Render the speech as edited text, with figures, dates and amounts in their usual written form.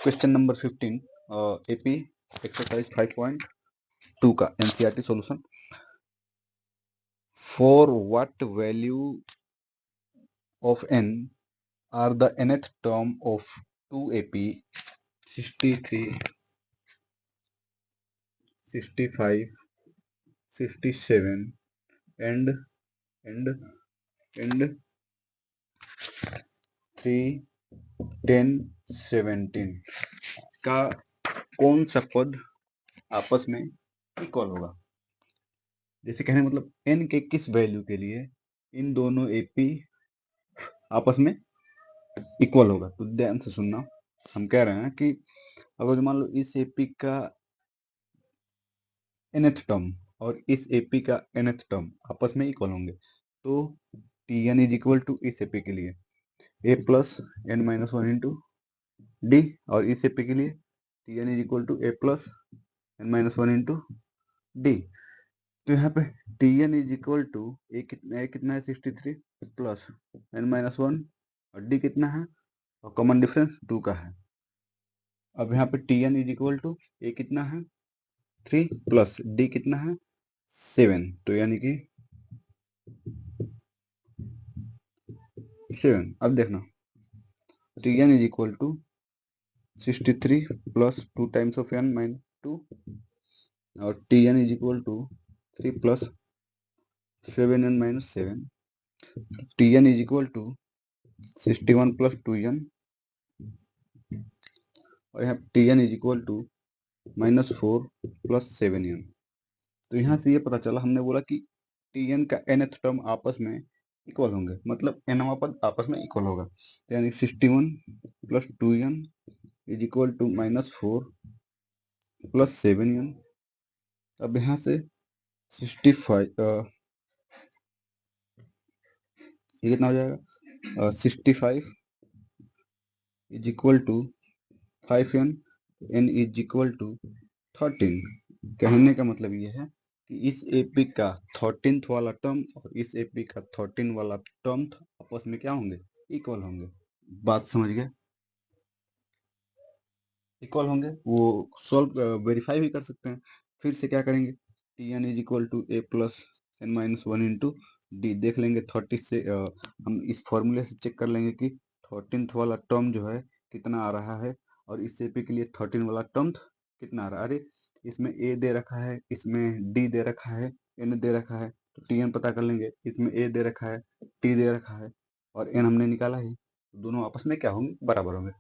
Question number 15 AP exercise 5.2 का NCERT solution. For what value of n are the nth term of 2ap 63 65 67 and 3 10 17 का कौन सा पद आपस में इक्वल होगा। जैसे कहने मतलब n के किस वैल्यू के लिए इन दोनों एपी आपस में इक्वल होगा। तो ध्यान से सुनना, हम कह रहे हैं कि अगर मान लो इस एपी का nth टर्म और इस एपी का nth टर्म आपस में इक्वल होंगे तो Tn इज इक्वल टू इस एपी के लिए a plus n minus one into d और इस एपी के लिए Tn is equal to a plus n minus one into d. तो यहाँ पे Tn is equal to a कितना है 63 प्लस n माइनस वन और d कितना है और कॉमन डिफरेंस 2 का है। अब यहाँ पे Tn is equal to a कितना है 3 प्लस d कितना है 7, तो यानी कि 7। अब देखना Tn is equal to 63 plus 2 times of n minus 2 और Tn is equal to 3 plus 7n minus 7। Tn is equal to 61 plus 2n और यहाँ Tn is equal to -4 plus 7n। तो यहाँ से ये पता चला, हमने बोला कि Tn का nth टर्म आपस में इक्वल होंगे, मतलब nवां पद आपस में इक्वल होगा। तो यानी 61 plus 2n is equal to -4 plus 7n। अब यहाँ से 65 ये कितना हो जाएगा 65 is equal to 5n, n is equal to 13। कहने का मतलब ये है कि इस एपी का 13th वाला टर्म और इस एपी का 13 वाला टर्म आपस में क्या होंगे, इक्वल होंगे। बात समझ गए, इक्वल होंगे। वो सॉल्व वेरीफाई भी कर सकते हैं। फिर से क्या करेंगे, Tn is equal to a plus n minus one into d देख लेंगे 30 से हम इस फॉर्मूले से चेक कर लेंगे कि 13th वाला टर्म जो है कितना आ रहा है और इस एपी के लिए 13 वाला टर्म कितना आ रहा है। अरे इसमें a दे रखा है, इसमें d दे रखा है, n दे रखा है, तो Tn पता कर लेंगे। इसमें a दे रखा है, t दे रखा है और n हमने निकाला है, दोनों आपस में क्या होंगे, बराबर होंगे।